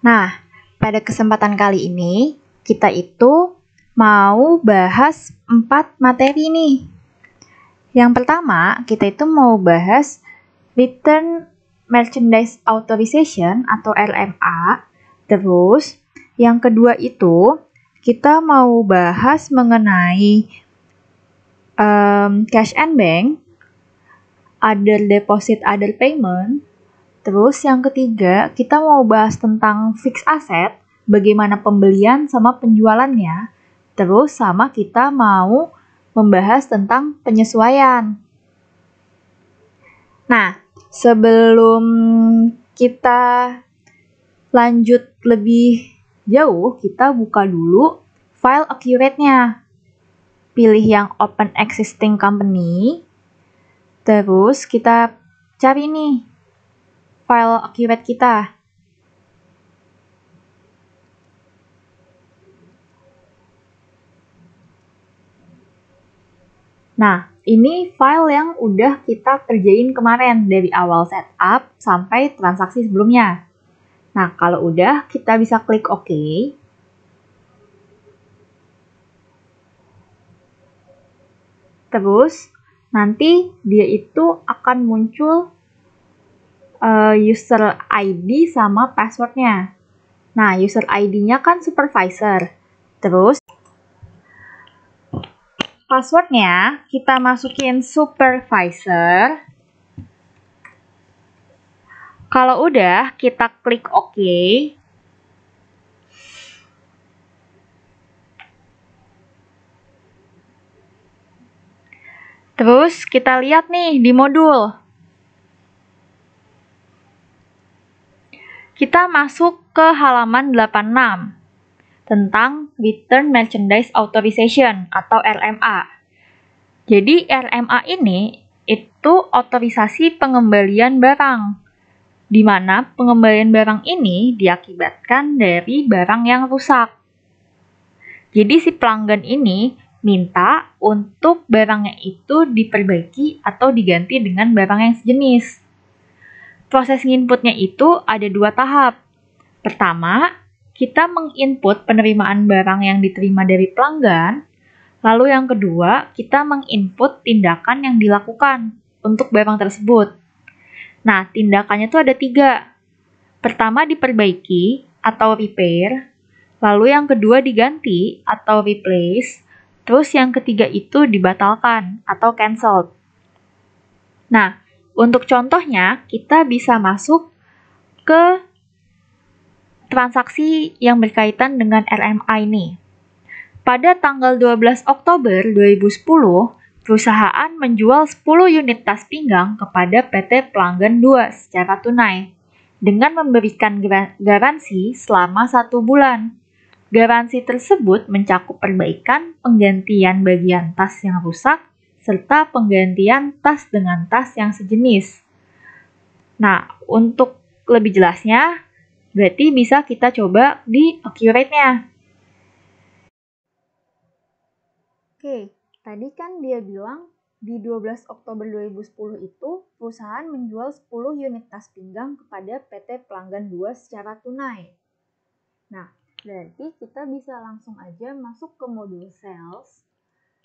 Nah, pada kesempatan kali ini, kita itu mau bahas 4 materi nih. Yang pertama, kita itu mau bahas Return Merchandise Authorization atau RMA. Terus, yang kedua itu, kita mau bahas mengenai cash and bank, other deposit, other payment. Terus yang ketiga, kita mau bahas tentang fixed asset, bagaimana pembelian sama penjualannya. Terus sama kita mau membahas tentang penyesuaian. Nah, sebelum kita lanjut lebih jauh, kita buka dulu file accurate-nya. Pilih yang open existing company. Terus kita cari nih file accurate kita. Nah, ini file yang udah kita kerjain kemarin dari awal setup sampai transaksi sebelumnya. Nah, kalau udah, kita bisa klik OK. Terus, nanti dia itu akan muncul user ID sama passwordnya. Nah, user ID-nya kan supervisor. Terus, passwordnya kita masukin supervisor. Kalau udah, kita klik OK. Terus kita lihat nih di modul. Kita masuk ke halaman 86 tentang Return Merchandise Authorization atau RMA. Jadi RMA ini itu otorisasi pengembalian barang, di mana pengembalian barang ini diakibatkan dari barang yang rusak. Jadi si pelanggan ini minta untuk barangnya itu diperbaiki atau diganti dengan barang yang sejenis. Proses nginputnya itu ada 2 tahap. Pertama, kita menginput penerimaan barang yang diterima dari pelanggan. Lalu yang kedua, kita menginput tindakan yang dilakukan untuk barang tersebut. Nah, tindakannya itu ada 3. Pertama, diperbaiki atau repair. Lalu yang kedua, diganti atau replace. Terus yang ketiga itu dibatalkan atau cancel. Nah, untuk contohnya, kita bisa masuk ke transaksi yang berkaitan dengan RMA ini. Pada tanggal 12 Oktober 2010, perusahaan menjual 10 unit tas pinggang kepada PT Pelanggan 2 secara tunai, dengan memberikan garansi selama 1 bulan. Garansi tersebut mencakup perbaikan, penggantian bagian tas yang rusak, serta penggantian tas dengan tas yang sejenis. Nah, untuk lebih jelasnya, berarti bisa kita coba di accurate-nya. Oke, tadi kan dia bilang di 12 Oktober 2010 itu perusahaan menjual 10 unit tas pinggang kepada PT Pelanggan 2 secara tunai. Nah, berarti kita bisa langsung aja masuk ke modul sales.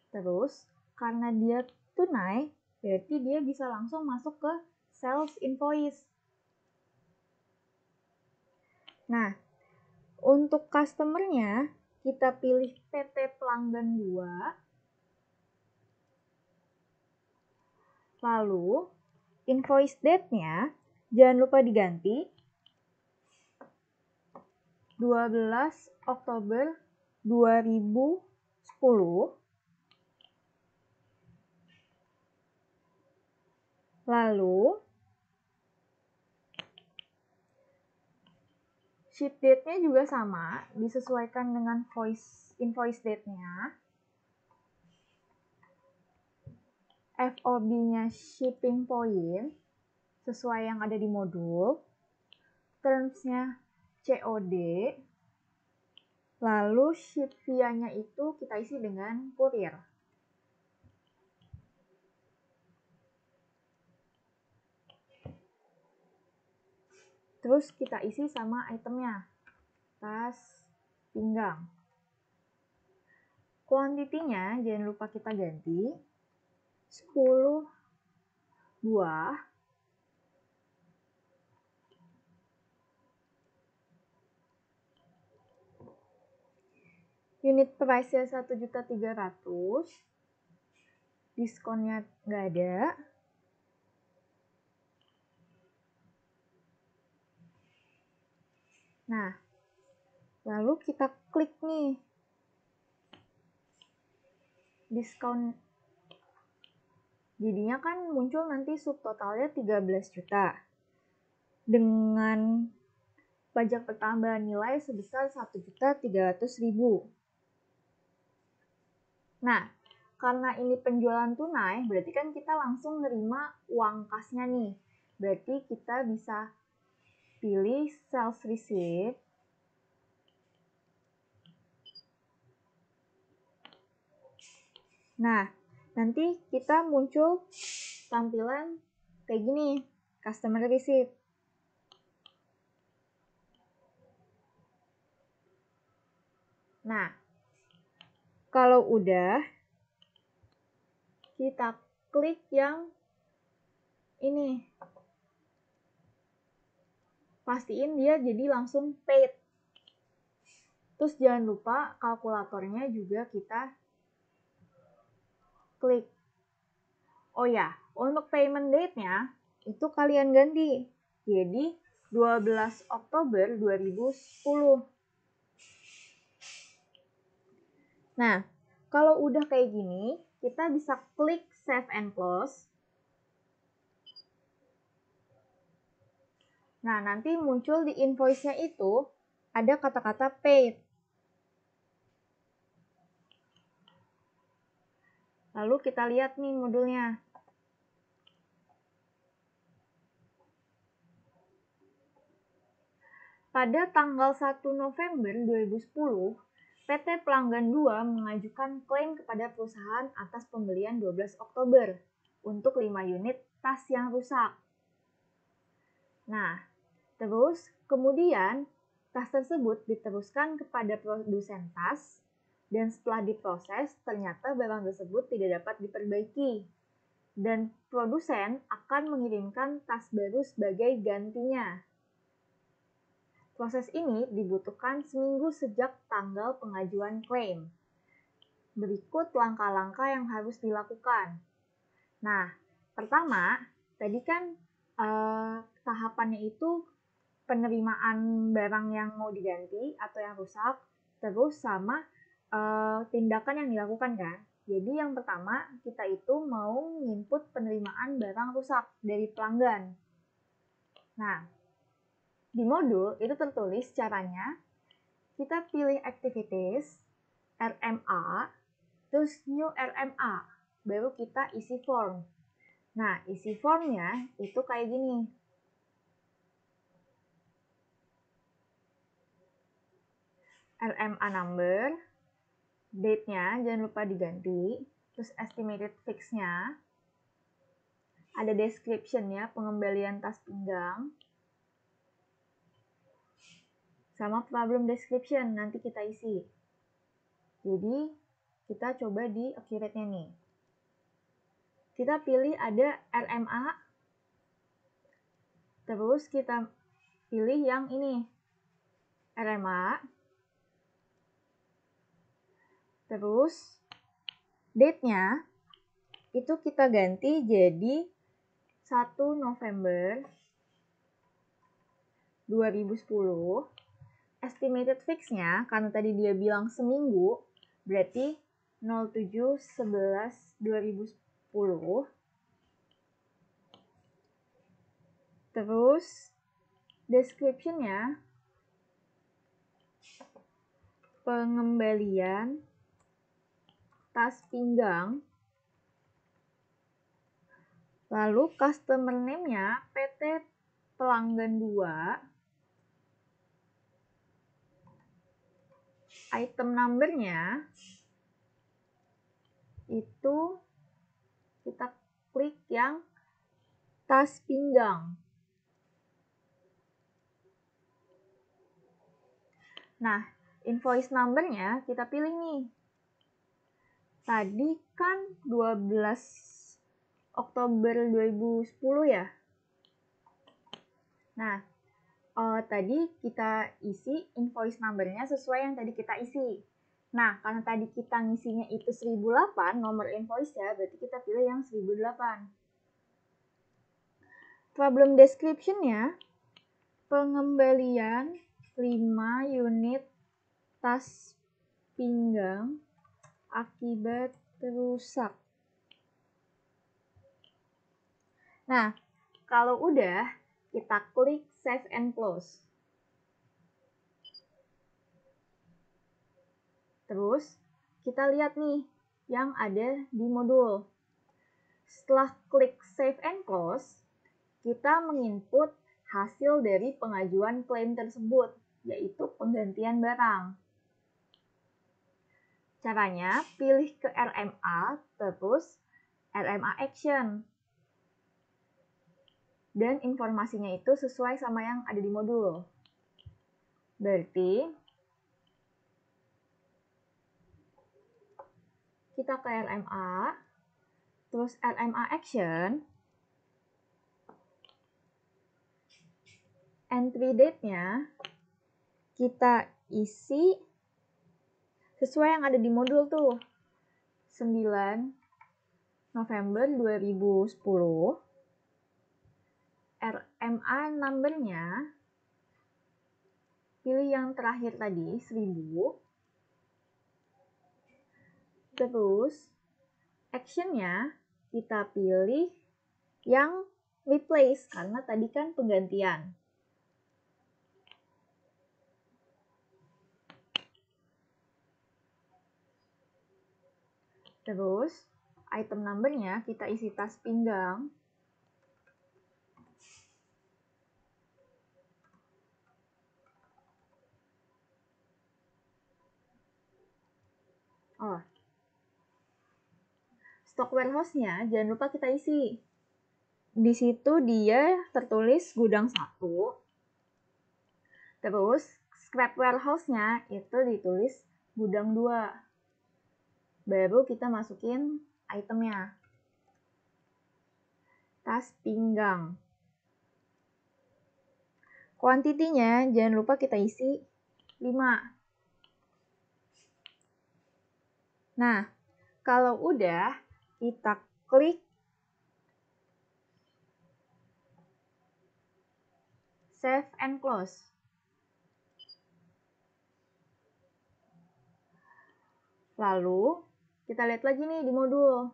Terus, karena dia tunai, berarti dia bisa langsung masuk ke sales invoice. Nah, untuk customer-nya, kita pilih PT Pelanggan 2. Lalu, invoice date-nya jangan lupa diganti 12 Oktober 2010. Lalu, ship date-nya juga sama, disesuaikan dengan invoice date-nya. FOB-nya shipping point, sesuai yang ada di modul. Terms-nya COD. Lalu ship via-nya itu kita isi dengan kurir. Terus kita isi sama itemnya. tas pinggang. Kuantitinya jangan lupa kita ganti 10 buah. Unit price-nya 1.300.000. Diskonnya nggak ada. Nah, lalu kita klik nih diskon. Jadinya kan muncul nanti subtotalnya 13 juta. Dengan pajak pertambahan nilai sebesar 1.300.000. Nah, karena ini penjualan tunai, berarti kan kita langsung nerima uang kasnya nih. Berarti kita bisa pilih sales receipt. Nah, nanti kita muncul tampilan kayak gini, customer receipt. Nah, kalau udah, kita klik yang ini. Pastiin dia jadi langsung paid. Terus jangan lupa kalkulatornya juga kita klik. Oh ya, untuk payment date-nya itu kalian ganti. Jadi 12 Oktober 2010. Nah, kalau udah kayak gini, kita bisa klik Save and Close. Nah, nanti muncul di invoice-nya itu ada kata-kata paid. Lalu kita lihat nih modulnya. Pada tanggal 1 November 2010, PT Pelanggan 2 mengajukan klaim kepada perusahaan atas pembelian 12 Oktober untuk 5 unit tas yang rusak. Nah, terus kemudian tas tersebut diteruskan kepada produsen tas dan setelah diproses ternyata barang tersebut tidak dapat diperbaiki dan produsen akan mengirimkan tas baru sebagai gantinya. Proses ini dibutuhkan seminggu sejak tanggal pengajuan klaim. Berikut langkah-langkah yang harus dilakukan. Nah, pertama, tadi kan tahapannya itu penerimaan barang yang mau diganti atau yang rusak, terus sama tindakan yang dilakukan kan. Jadi yang pertama, kita itu mau input penerimaan barang rusak dari pelanggan. Nah, di modul itu tertulis caranya, kita pilih activities, RMA, terus new RMA, baru kita isi form. Nah, isi formnya itu kayak gini. RMA number, date-nya jangan lupa diganti, terus estimated fix-nya, ada description-nya, pengembalian tas pinggang, sama problem description, nanti kita isi. Jadi, kita coba di accurate-nya nih. Kita pilih ada RMA, terus kita pilih yang ini, RMA, terus date-nya itu kita ganti jadi 1 November 2010. Estimated fix-nya, karena tadi dia bilang seminggu, berarti 07/11/2010. Terus, description-nya, pengembalian tas pinggang. Lalu, customer name-nya PT Pelanggan 2. Item number-nya itu kita klik yang tas pinggang. Nah, invoice number-nya kita pilih nih. Tadi kan 12 Oktober 2010 ya. Nah, tadi kita isi invoice number-nya sesuai yang tadi kita isi. Nah, karena tadi kita ngisinya itu 1008 nomor invoice-nya, berarti kita pilih yang 1008. Problem description-nya, pengembalian 5 unit tas pinggang akibat rusak. Nah, kalau udah, kita klik Save and Close. Terus, kita lihat nih yang ada di modul. Setelah klik Save and Close, kita menginput hasil dari pengajuan klaim tersebut, yaitu penggantian barang. Caranya, pilih ke LMA, terus LMA Action. Dan informasinya itu sesuai sama yang ada di modul. Berarti, kita ke LMA, terus LMA Action, entry date-nya kita isi sesuai yang ada di modul tuh. 9 November 2010. RMA number-nya pilih yang terakhir tadi, 1000. Terus, action-nya kita pilih yang replace, karena tadi kan penggantian. Terus, item number-nya kita isi tas pinggang. Stock warehouse-nya jangan lupa kita isi. Di situ dia tertulis gudang 1. Terus, scrap warehouse-nya itu ditulis gudang 2. Baru kita masukin itemnya. Tas pinggang. Kuantitinya jangan lupa kita isi 5. Nah, kalau udah, kita klik Save and Close. Lalu, kita lihat lagi nih di modul.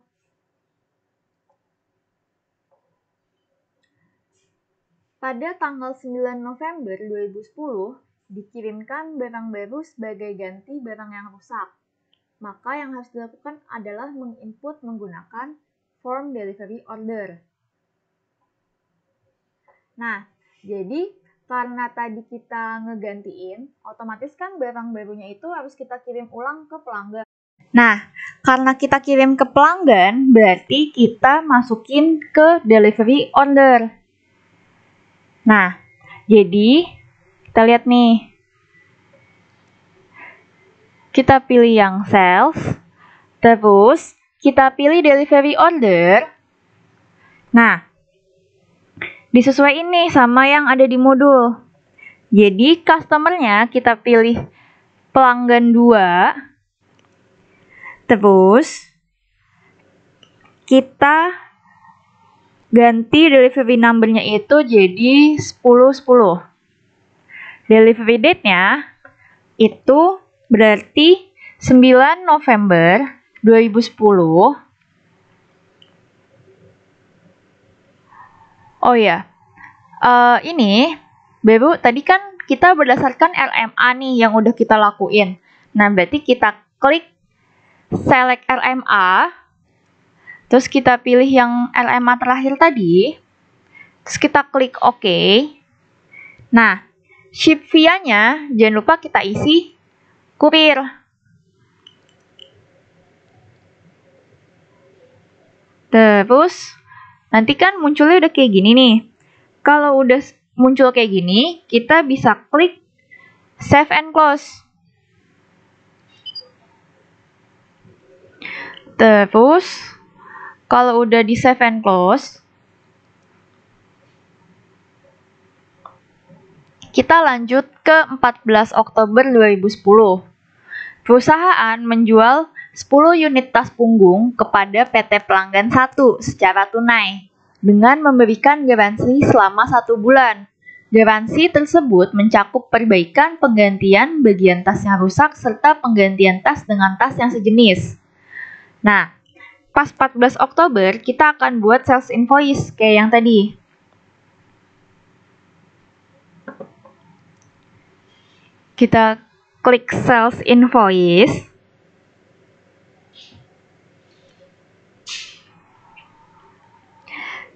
Pada tanggal 9 November 2010, dikirimkan barang baru sebagai ganti barang yang rusak. Maka yang harus dilakukan adalah menginput menggunakan form delivery order. Nah, jadi karena tadi kita ngegantiin, otomatis kan barang barunya itu harus kita kirim ulang ke pelanggan. Nah, karena kita kirim ke pelanggan, berarti kita masukin ke delivery order. Nah, jadi kita lihat nih. Kita pilih yang sales, terus kita pilih delivery order. Nah, disesuaiin nih sama yang ada di modul. Jadi, customer-nya kita pilih pelanggan 2. Terus, kita ganti delivery number-nya itu jadi 1010. Delivery date-nya itu berarti 9 November 2010. Oh ya, ini baru tadi kan kita berdasarkan LMA nih yang udah kita lakuin. Nah, berarti kita klik select LMA, terus kita pilih yang LMA terakhir tadi, terus kita klik OK. Nah, ship via-nya jangan lupa kita isi kurir. Terus, nanti kan munculnya udah kayak gini nih. Kalau udah muncul kayak gini, kita bisa klik Save and close. Terus, kalau udah di save and close, kita lanjut ke 14 Oktober 2010. Perusahaan menjual 10 unit tas punggung kepada PT Pelanggan 1 secara tunai dengan memberikan garansi selama 1 bulan. Garansi tersebut mencakup perbaikan penggantian bagian tas yang rusak serta penggantian tas dengan tas yang sejenis. Nah, pas 14 Oktober kita akan buat sales invoice kayak yang tadi. Kita klik sales invoice.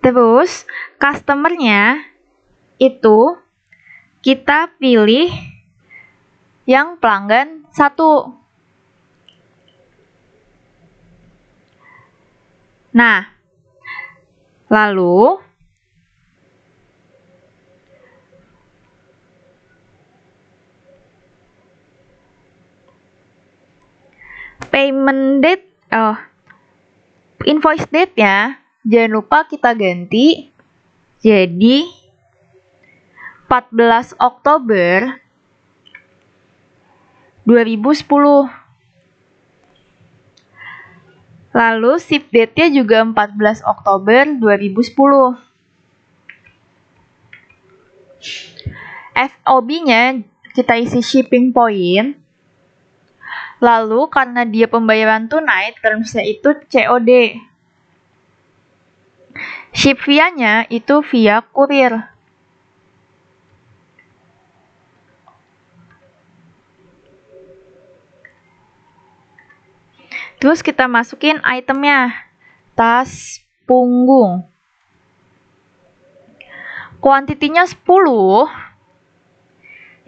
Terus, customer-nya itu kita pilih yang pelanggan 1. Nah, lalu payment date, invoice date-nya jangan lupa kita ganti jadi 14 Oktober 2010. Lalu ship date-nya juga 14 Oktober 2010. FOB-nya kita isi shipping point. Lalu karena dia pembayaran tunai, termsnya itu COD. Ship via-nya itu via kurir. Terus kita masukin itemnya, tas punggung. Kuantitinya 10,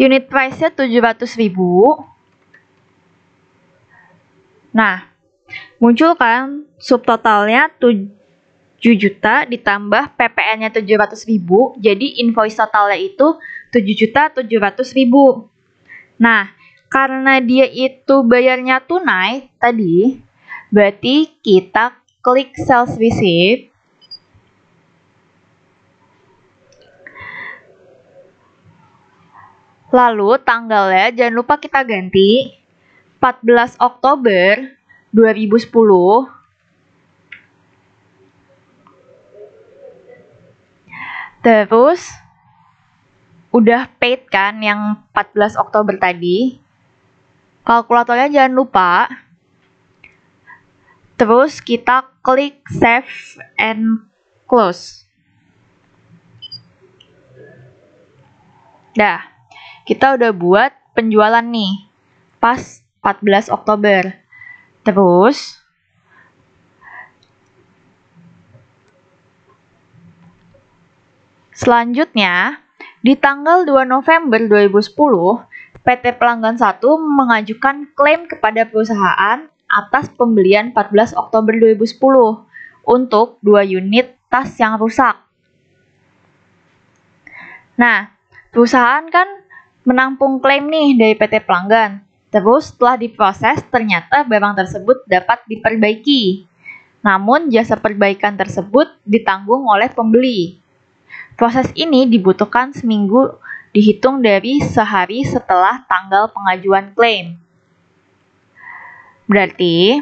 unit price-nya 700.000. Nah, muncul kan subtotalnya 7 juta ditambah PPN-nya 700.000, jadi invoice totalnya itu 7.700.000. Nah, karena dia itu bayarnya tunai tadi, berarti kita klik sales receipt. Lalu tanggalnya jangan lupa kita ganti 14 Oktober 2010. Terus udah paid kan yang 14 Oktober tadi. Kalkulatornya jangan lupa. Terus kita klik save and close. Dah, kita udah buat penjualan nih pas 14 Oktober. Terus selanjutnya, di tanggal 2 November 2010, PT Pelanggan 1 mengajukan klaim kepada perusahaan atas pembelian 14 Oktober 2010 untuk 2 unit tas yang rusak. Nah, perusahaan kan menampung klaim nih dari PT Pelanggan. Terus setelah diproses, ternyata barang tersebut dapat diperbaiki. Namun jasa perbaikan tersebut ditanggung oleh pembeli. Proses ini dibutuhkan seminggu dihitung dari sehari setelah tanggal pengajuan klaim. Berarti,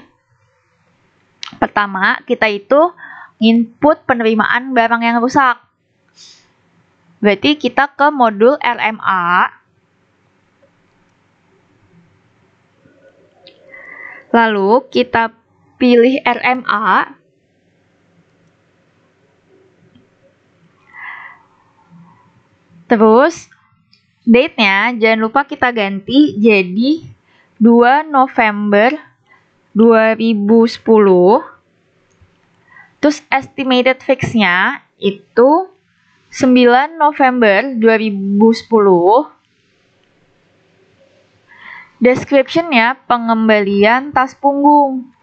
pertama kita itu input penerimaan barang yang rusak. Berarti kita ke modul LMA. Lalu kita pilih LMA. Terus, date-nya jangan lupa kita ganti jadi 2 November 2010. Terus, estimated fix-nya itu 9 November 2010. Description-nya pengembalian tas punggung.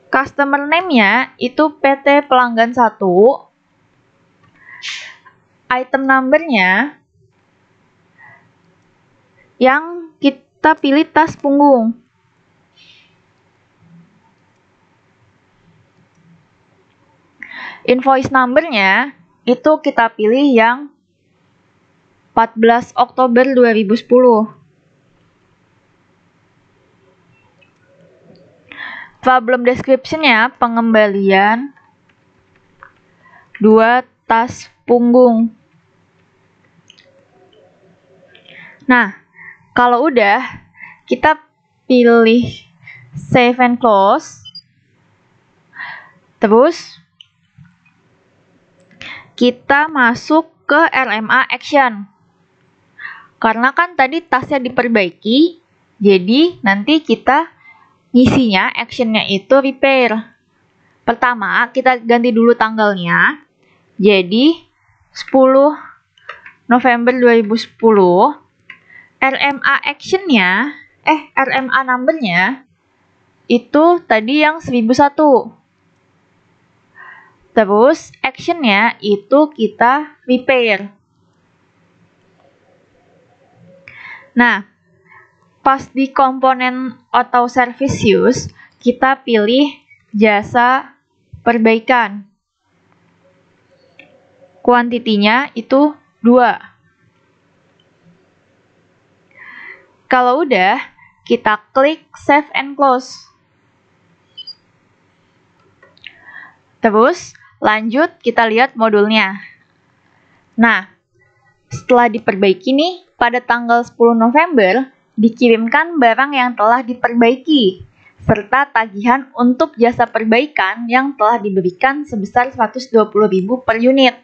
Customer name-nya itu PT Pelanggan 1. item numbernya yang kita pilih tas punggung. Invoice numbernya itu kita pilih yang 14 Oktober 2010. Problem description-nya pengembalian 2 tas punggung. Nah, kalau udah, kita pilih save and close. Terus, kita masuk ke LMA action. Karena kan tadi tasnya diperbaiki, jadi nanti kita ngisinya, actionnya itu repair. Pertama, kita ganti dulu tanggalnya. Jadi, 10 November 2010. RMA actionnya, RMA numbernya, itu tadi yang 1001. Terus, actionnya itu kita repair. Nah, pas di komponen auto service use, kita pilih jasa perbaikan. Kuantitinya itu 2. Kalau udah, kita klik save and close. Terus, lanjut kita lihat modulnya. Nah, setelah diperbaiki nih, pada tanggal 10 November, dikirimkan barang yang telah diperbaiki, serta tagihan untuk jasa perbaikan yang telah diberikan sebesar 120.000 per unit,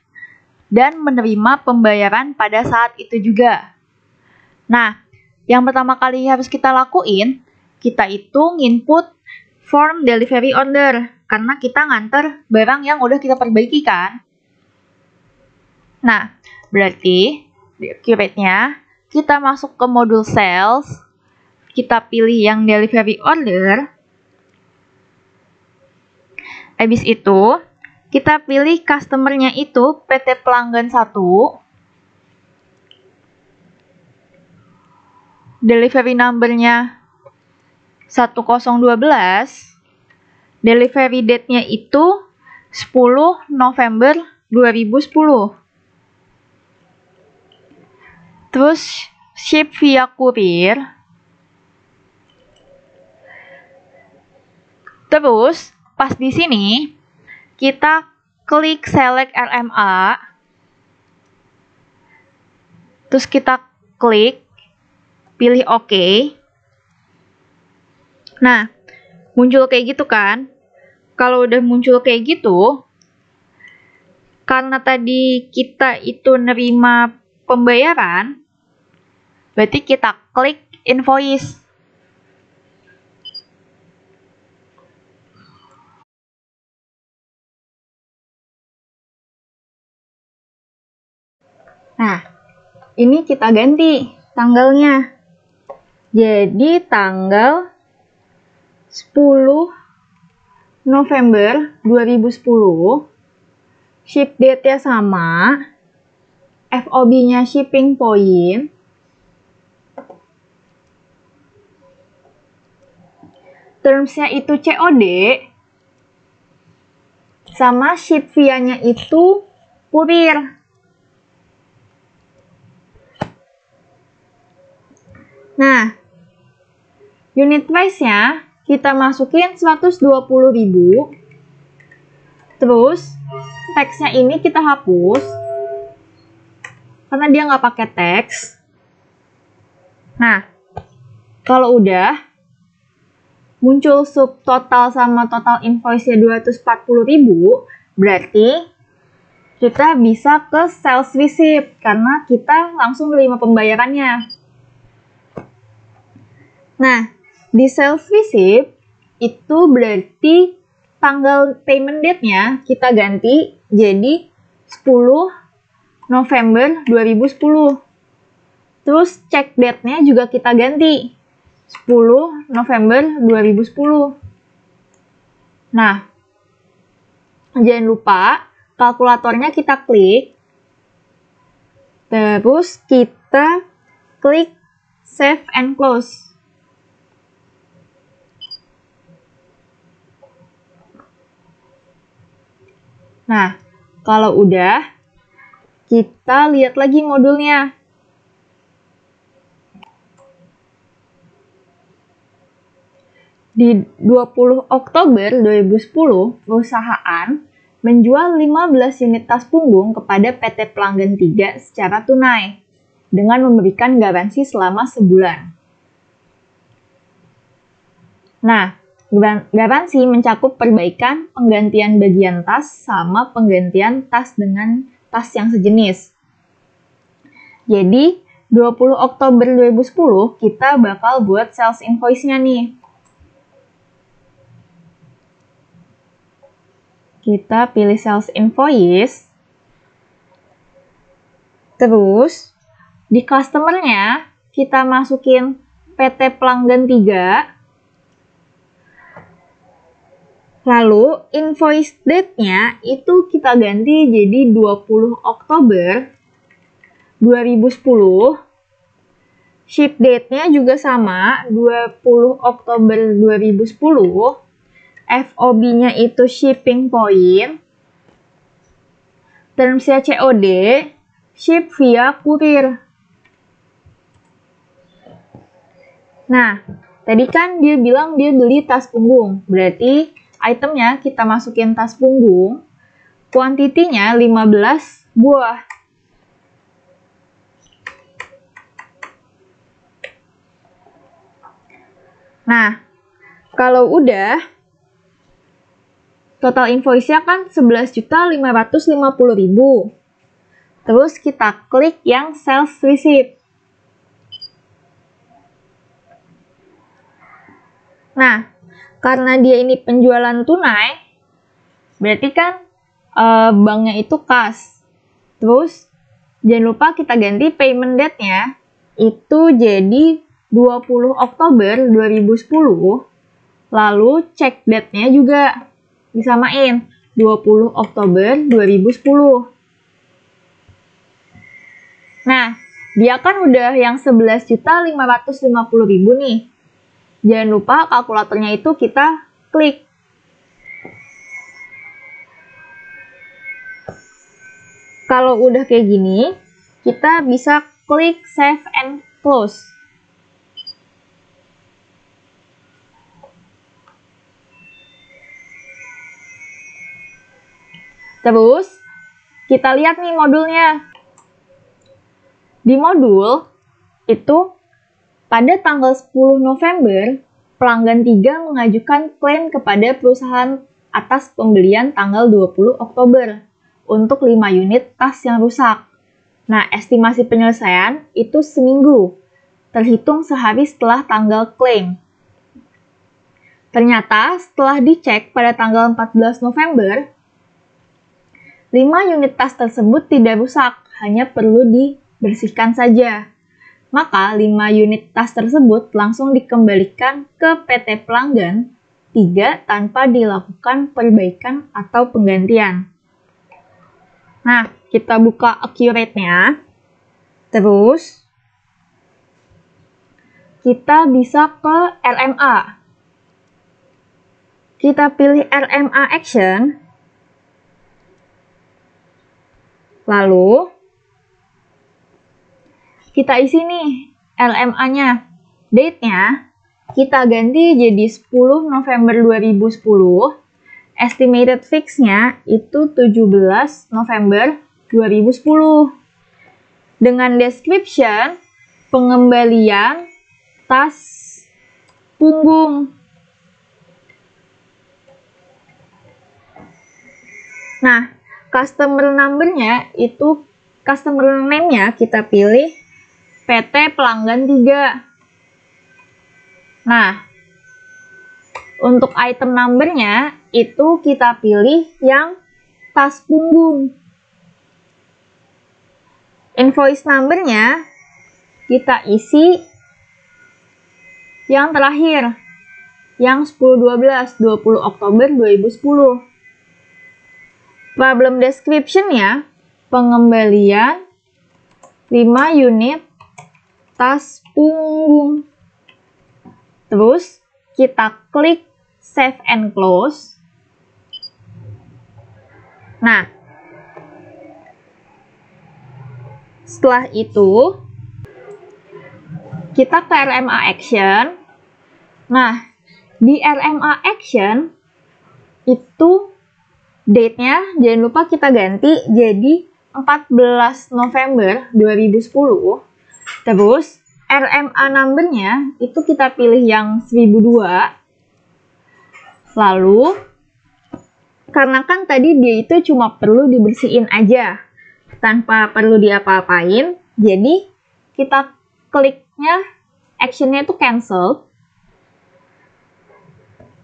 dan menerima pembayaran pada saat itu juga. Nah, yang pertama kali harus kita lakuin, kita itu nginput form delivery order, karena kita nganter barang yang udah kita perbaiki kan. Nah, berarti di accurate-nya, kita masuk ke modul sales, kita pilih yang delivery order. Habis itu, kita pilih customer-nya itu PT Pelanggan 1. Delivery number-nya 1012. Delivery date-nya itu 10 November 2010. Terus ship via kurir. Terus pas di sini kita klik select LMA. Terus kita klik pilih OK. Nah, muncul kayak gitu kan? Kalau udah muncul kayak gitu, karena tadi kita itu nerima pembayaran, berarti kita klik invoice. Nah, ini kita ganti tanggalnya. Jadi tanggal 10 November 2010, ship date-nya sama, FOB-nya shipping point, terms-nya itu COD, sama ship via-nya itu kurir. Nah, unit price-nya kita masukin 120.000. Terus, teksnya ini kita hapus karena dia nggak pakai teks. Nah, kalau udah muncul subtotal sama total invoice-nya 240.000, berarti kita bisa ke sales receipt karena kita langsung terima pembayarannya. Nah, di sales receipt itu berarti tanggal payment date-nya kita ganti jadi 10 November 2010. Terus check date-nya juga kita ganti 10 November 2010. Nah, jangan lupa kalkulatornya kita klik. Terus kita klik Save and Close. Nah, kalau udah, kita lihat lagi modulnya. Di 20 Oktober 2010, perusahaan menjual 15 unit tas punggung kepada PT Pelanggan 3 secara tunai, dengan memberikan garansi selama sebulan. Nah, garansi mencakup perbaikan, penggantian bagian tas, sama penggantian tas dengan tas yang sejenis. Jadi, 20 Oktober 2010 kita bakal buat sales invoice-nya nih. Kita pilih sales invoice. Terus, di customer-nya kita masukin PT Pelanggan 3. Lalu, invoice date-nya itu kita ganti jadi 20 Oktober 2010. Ship date-nya juga sama, 20 Oktober 2010. FOB-nya itu shipping point. Terms-nya COD, ship via kurir. Nah, tadi kan dia bilang dia beli tas punggung, berarti itemnya kita masukin tas punggung, kuantitinya 15 buah. Nah, kalau udah, total invoice-nya kan 11.550.000. Terus kita klik yang sales receipt. Nah, karena dia ini penjualan tunai, berarti kan banknya itu kas. Terus, jangan lupa kita ganti payment date-nya, itu jadi 20 Oktober 2010, lalu check date-nya juga disamain 20 Oktober 2010. Nah, dia kan udah yang 11.550.000 nih. Jangan lupa kalkulatornya itu kita klik. Kalau udah kayak gini, kita bisa klik Save and Close. Terus, kita lihat nih modulnya. Di modul, itu pada tanggal 10 November, Pelanggan 3 mengajukan klaim kepada perusahaan atas pembelian tanggal 20 Oktober untuk 5 unit tas yang rusak. Nah, estimasi penyelesaian itu seminggu, terhitung sehari setelah tanggal klaim. Ternyata setelah dicek pada tanggal 14 November, 5 unit tas tersebut tidak rusak, hanya perlu dibersihkan saja. Maka 5 unit tas tersebut langsung dikembalikan ke PT Pelanggan 3 tanpa dilakukan perbaikan atau penggantian. Nah, kita buka accurate-nya. Terus, kita bisa ke RMA. Kita pilih RMA Action. Lalu, kita isi nih LMA-nya. Date-nya kita ganti jadi 10 November 2010. Estimated fix-nya itu 17 November 2010. Dengan description pengembalian tas punggung. Nah, customer number-nya itu, customer name-nya kita pilih PT Pelanggan 3. Nah, untuk item number-nya itu kita pilih yang tas punggung. Invoice number-nya kita isi yang terakhir, yang 10/12, 20 Oktober 2010. Problem description-nya, pengembalian 5 unit tas punggung. Terus kita klik Save and Close. Nah, setelah itu kita ke RMA Action. Nah, di RMA Action itu date-nya jangan lupa kita ganti jadi 14 November 2010. Terus RMA number-nya itu kita pilih yang 1002. Lalu karena kan tadi dia itu cuma perlu dibersihin aja tanpa perlu diapa-apain, jadi kita kliknya actionnya itu cancel.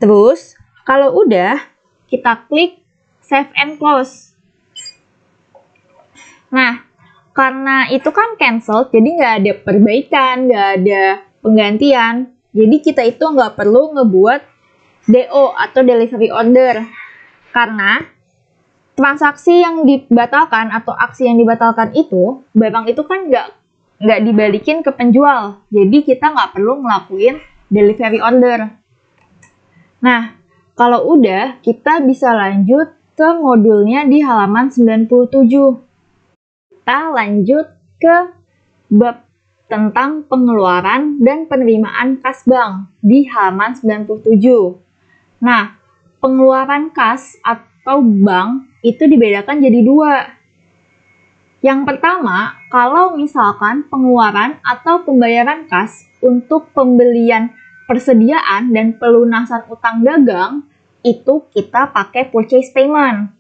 Terus kalau udah kita klik save and close. Nah, karena itu kan cancel, jadi nggak ada perbaikan, nggak ada penggantian, jadi kita itu nggak perlu ngebuat DO atau delivery order, karena transaksi yang dibatalkan atau aksi yang dibatalkan itu, barang itu kan nggak dibalikin ke penjual, jadi kita nggak perlu ngelakuin delivery order. Nah, kalau udah, kita bisa lanjut ke modulnya di halaman 97. Kita lanjut ke bab tentang pengeluaran dan penerimaan kas bank di halaman 97. Nah, pengeluaran kas atau bank itu dibedakan jadi dua. Yang pertama, kalau misalkan pengeluaran atau pembayaran kas untuk pembelian persediaan dan pelunasan utang dagang, itu kita pakai purchase payment.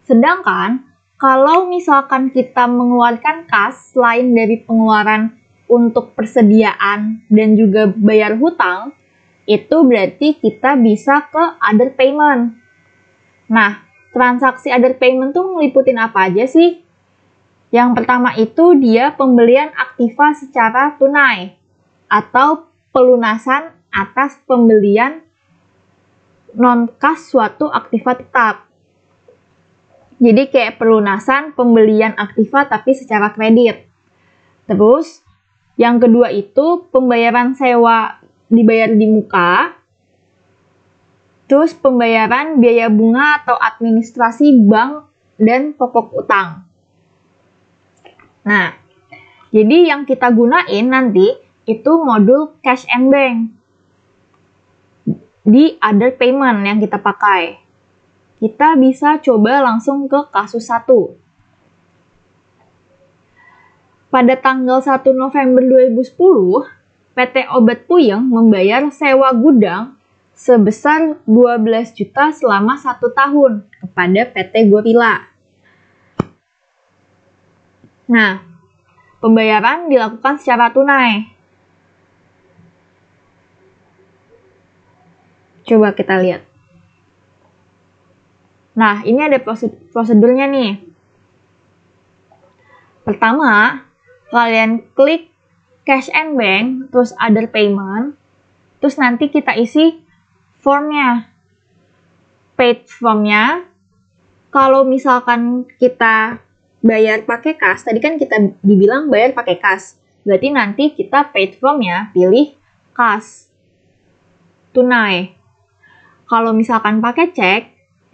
Sedangkan, kalau misalkan kita mengeluarkan kas selain dari pengeluaran untuk persediaan dan juga bayar hutang, itu berarti kita bisa ke other payment. Nah, transaksi other payment tuh ngeliputin apa aja sih? Yang pertama itu dia pembelian aktiva secara tunai atau pelunasan atas pembelian non-kas suatu aktiva tetap. Jadi kayak pelunasan pembelian aktiva tapi secara kredit. Terus yang kedua itu pembayaran sewa dibayar di muka. Terus pembayaran biaya bunga atau administrasi bank dan pokok utang. Nah, jadi yang kita gunain nanti itu modul cash and bank di other payment yang kita pakai. Kita bisa coba langsung ke kasus 1. Pada tanggal 1 November 2010, PT Obat Puyeng membayar sewa gudang sebesar 12 juta selama 1 tahun kepada PT Gorilla. Nah, pembayaran dilakukan secara tunai. Coba kita lihat. Nah, ini ada prosedurnya nih. Pertama, kalian klik cash and bank, terus other payment, terus nanti kita isi formnya. Paid formnya, kalau misalkan kita bayar pakai kas, tadi kan kita dibilang bayar pakai kas, berarti nanti kita paid formnya pilih kas, tunai. Kalau misalkan pakai cek,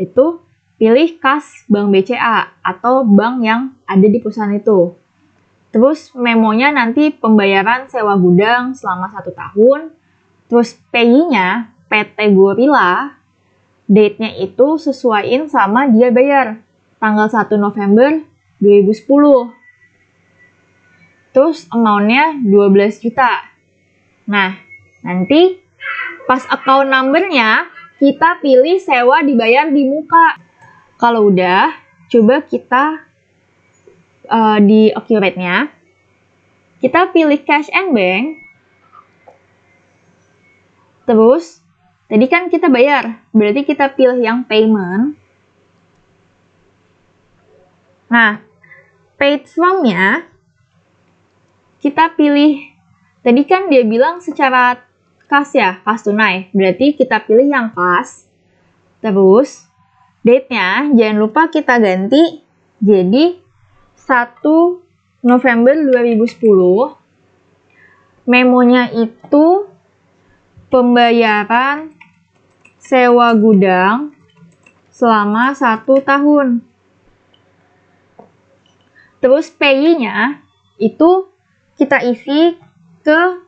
itu pilih kas bank BCA atau bank yang ada di perusahaan itu. Terus memonya nanti pembayaran sewa gudang selama 1 tahun. Terus pay-nya PT Gorilla, date-nya itu sesuaiin sama dia bayar tanggal 1 November 2010. Terus amount-nya 12 juta. Nah, nanti pas account number-nya kita pilih sewa dibayar di muka. Kalau udah, coba kita di accurate-nya, kita pilih cash and bank. Terus, tadi kan kita bayar, berarti kita pilih yang payment. Nah, paid from-nya, kita pilih, tadi kan dia bilang secara kas ya, kas tunai, berarti kita pilih yang kas. Terus, date-nya jangan lupa kita ganti jadi 1 November 2010. Memonya itu pembayaran sewa gudang selama 1 tahun. Terus pay-nya itu kita isi ke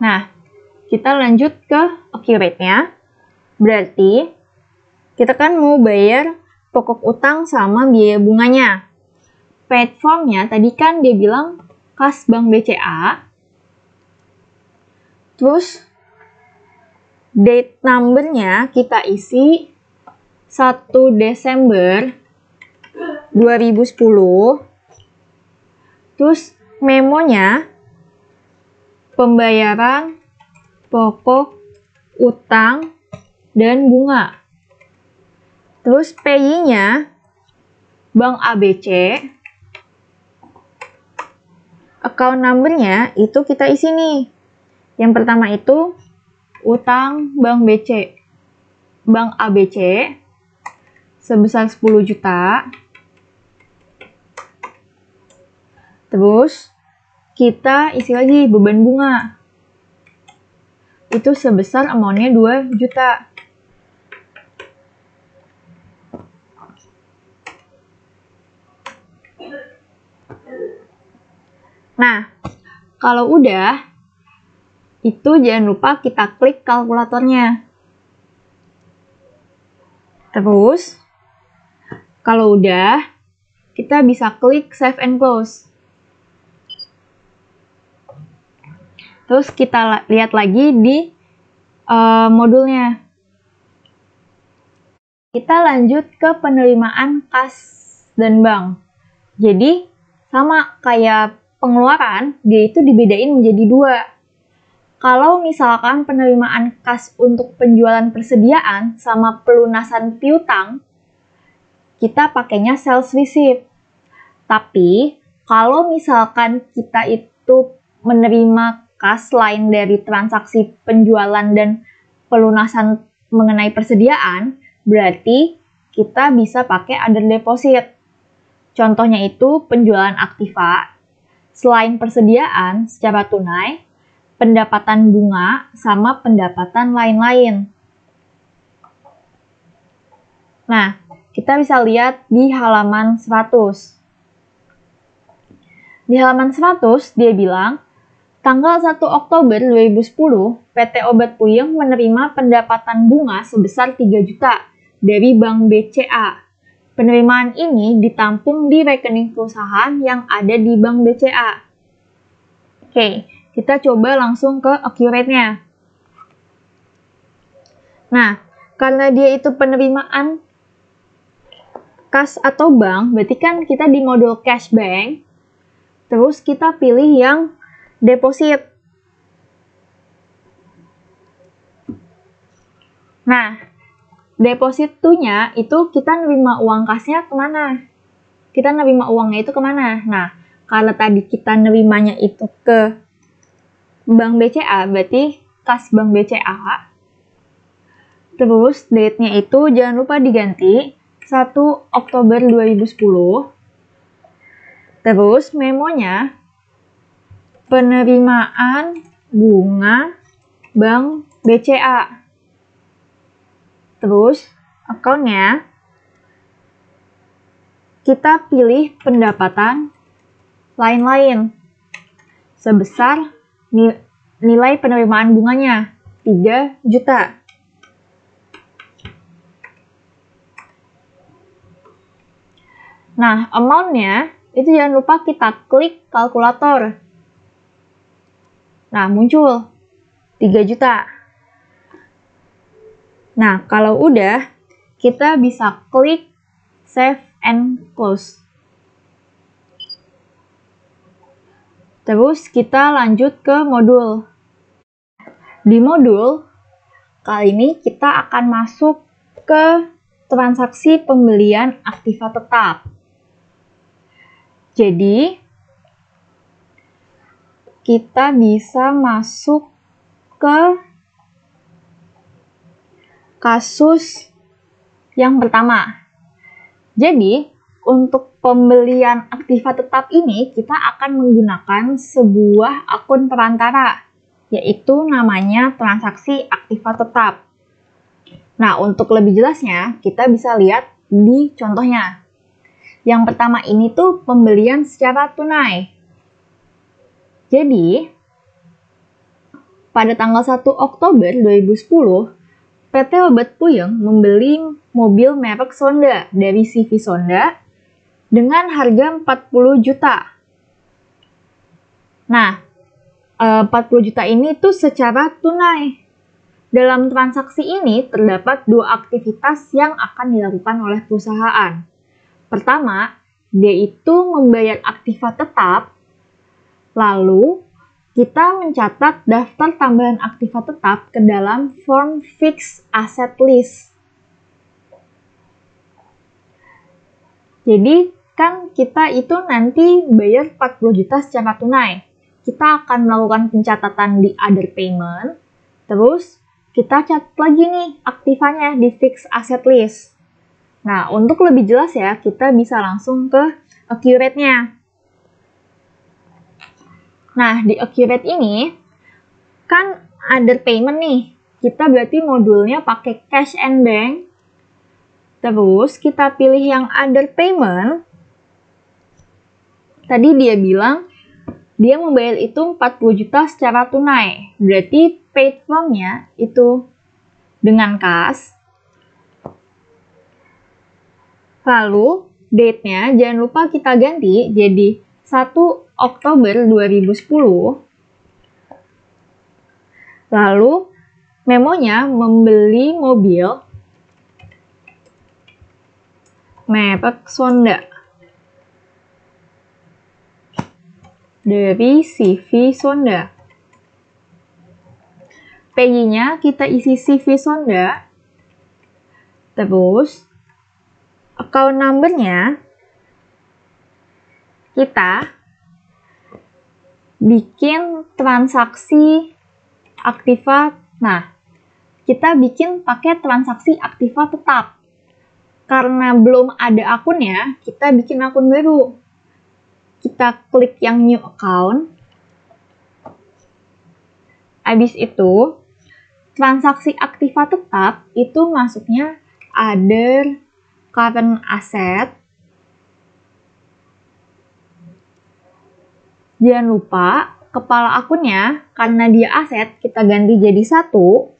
Nah, kita lanjut ke accurate-nya. Berarti kita kan mau bayar pokok utang sama biaya bunganya. Paid form-nya tadi kan dia bilang kas Bank BCA. Terus date number-nya kita isi 1 Desember 2010. Terus memonya pembayaran pokok utang dan bunga. Terus pay-nya Bank ABC. Account number-nya itu kita isi nih. Yang pertama itu utang Bank ABC sebesar 10 juta. Terus kita isi lagi beban bunga. Itu sebesar amount-nya 2 juta. Nah, kalau udah, itu jangan lupa kita klik kalkulatornya. Terus, kalau udah, kita bisa klik save and close. Terus kita lihat lagi di modulnya. Kita lanjut ke penerimaan kas dan bank. Jadi, sama kayak pengeluaran, dia itu dibedain menjadi 2. Kalau misalkan penerimaan kas untuk penjualan persediaan sama pelunasan piutang, kita pakainya sales receipt. Tapi, kalau misalkan kita itu menerima kas lain dari transaksi penjualan dan pelunasan mengenai persediaan, berarti kita bisa pakai other deposit. Contohnya itu penjualan aktiva, selain persediaan secara tunai, pendapatan bunga, sama pendapatan lain-lain. Nah, kita bisa lihat di halaman 100. Di halaman 100, dia bilang, tanggal 1 Oktober 2010, PT Obat Puyeng menerima pendapatan bunga sebesar 3 juta dari Bank BCA. Penerimaan ini ditampung di rekening perusahaan yang ada di Bank BCA. Oke, kita coba langsung ke accurate-nya. Nah, karena dia itu penerimaan kas atau bank, berarti kan kita di modul cash bank, terus kita pilih yang deposit. Nah, deposit-nya itu kita nerima uang kasnya kemana? Kita nerima uangnya itu kemana? Nah, kalau tadi kita nerimanya itu ke Bank BCA, berarti kas Bank BCA. Terus date-nya itu jangan lupa diganti 1 Oktober 2010. Terus memonya penerimaan bunga Bank BCA. Terus account-nya kita pilih pendapatan lain-lain sebesar nilai penerimaan bunganya 3 juta. Nah, amount-nya itu jangan lupa kita klik kalkulator. Nah, muncul 3 juta. Nah, kalau udah, kita bisa klik save and close. Terus kita lanjut ke modul. Di modul, Kali ini kita akan masuk ke transaksi pembelian aktiva tetap. Jadi, kita bisa masuk ke kasus yang pertama. Jadi, untuk pembelian aktiva tetap ini, kita akan menggunakan sebuah akun perantara, yaitu namanya transaksi aktiva tetap. Nah, untuk lebih jelasnya, kita bisa lihat di contohnya. Yang pertama ini tuh pembelian secara tunai. Jadi, pada tanggal 1 Oktober 2010, PT Obat Puyeng membeli mobil merek Sonda dari CV Sonda dengan harga 40 juta. Nah, 40 juta ini tuh secara tunai. Dalam transaksi ini terdapat dua aktivitas yang akan dilakukan oleh perusahaan. Pertama, dia itu membayar aktiva tetap, lalu kita mencatat daftar tambahan aktiva tetap ke dalam form fixed asset list. Jadi, kan kita itu nanti bayar 40 juta secara tunai. Kita akan melakukan pencatatan di other payment, terus kita catat lagi nih aktivanya di fixed asset list. Nah, untuk lebih jelas ya, kita bisa langsung ke accurate-nya. Nah, di accurate ini, kan other payment nih. Kita berarti modulnya pakai cash and bank. Terus, kita pilih yang other payment. Tadi dia bilang, dia membayar itu 40 juta secara tunai. Berarti paid from-nya itu dengan kas. Lalu, date-nya jangan lupa kita ganti jadi 1 Oktober 2010. Lalu, memonya membeli mobil merek Sonda dari CV Sonda. PI-nya kita isi CV Sonda. Terus, account number-nya kita bikin transaksi aktiva. Nah, kita bikin pakai transaksi aktiva tetap. Karena belum ada akunnya, kita bikin akun baru. Kita klik yang new account. Habis itu, transaksi aktiva tetap itu masuknya other current asset. Jangan lupa kepala akunnya, karena dia aset, kita ganti jadi 1.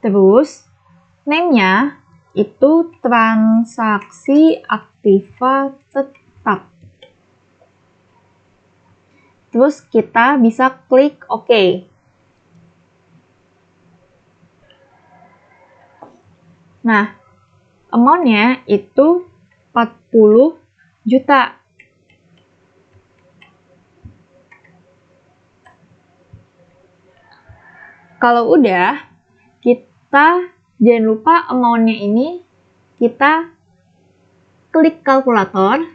Terus, name-nya itu transaksi aktiva tetap. Terus kita bisa klik OK. Nah, amount-nya itu 40 juta. Kalau udah, kita jangan lupa amount-nya ini kita klik kalkulator,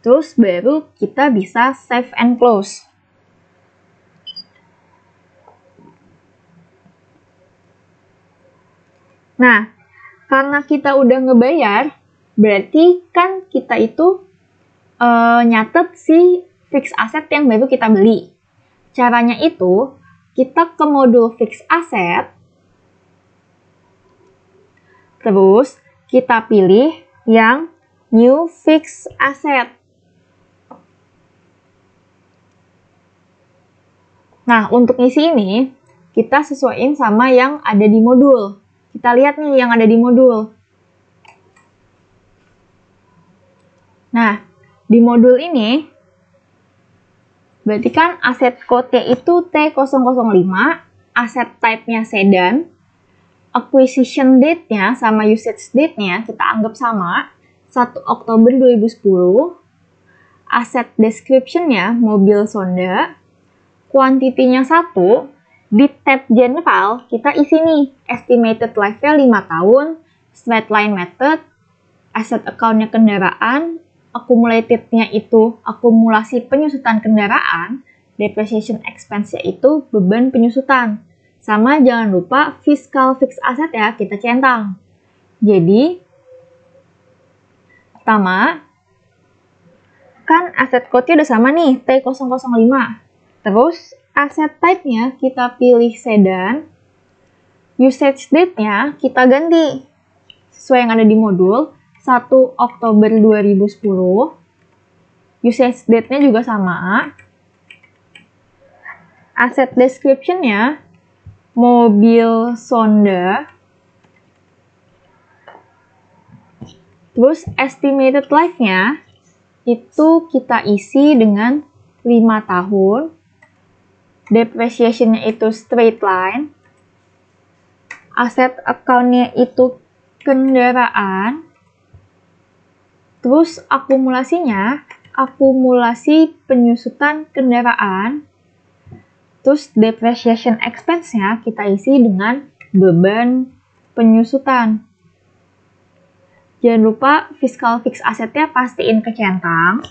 terus baru kita bisa save and close. Nah, karena kita udah ngebayar, berarti kan kita itu nyatet si fixed asset yang baru kita beli. Caranya itu, kita ke modul fixed asset, terus kita pilih yang new fixed asset. Nah, untuk ngisi ini, kita sesuaiin sama yang ada di modul. Kita lihat nih yang ada di modul. Nah, di modul ini, berarti kan aset code-nya itu T005, aset type-nya sedan, acquisition date-nya sama usage date-nya kita anggap sama, 1 Oktober 2010, aset description-nya mobil Sonda, quantity-nya 1, Di tab General, kita isi nih, estimated life-nya 5 tahun, straight line method, asset account-nya kendaraan, accumulated-nya itu akumulasi penyusutan kendaraan, depreciation expense-nya itu beban penyusutan. Sama jangan lupa fiscal fixed asset ya, kita centang. Jadi, pertama, kan aset code-nya udah sama nih, T005. Terus, aset type-nya kita pilih sedan, usage date-nya kita ganti sesuai yang ada di modul, 1 Oktober 2010. Usage date-nya juga sama. Asset description-nya mobil Sonda. Terus estimated life-nya itu kita isi dengan 5 tahun. Depreciation-nya itu straight line. Asset account-nya itu kendaraan. Terus akumulasinya, akumulasi penyusutan kendaraan. Terus depreciation expense-nya kita isi dengan beban penyusutan. Jangan lupa fiscal fixed asset-nya pastiin kecentang.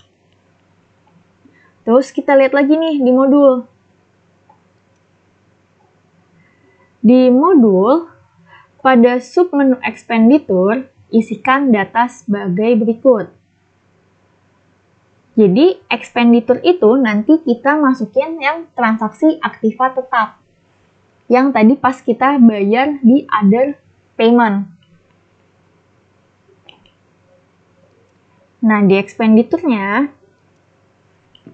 Terus kita lihat lagi nih di modul. Di modul, pada submenu expenditure, isikan data sebagai berikut. Jadi, expenditure itu nanti kita masukin yang transaksi aktiva tetap. Yang tadi pas kita bayar di other payment. Nah, di expenditure-nya,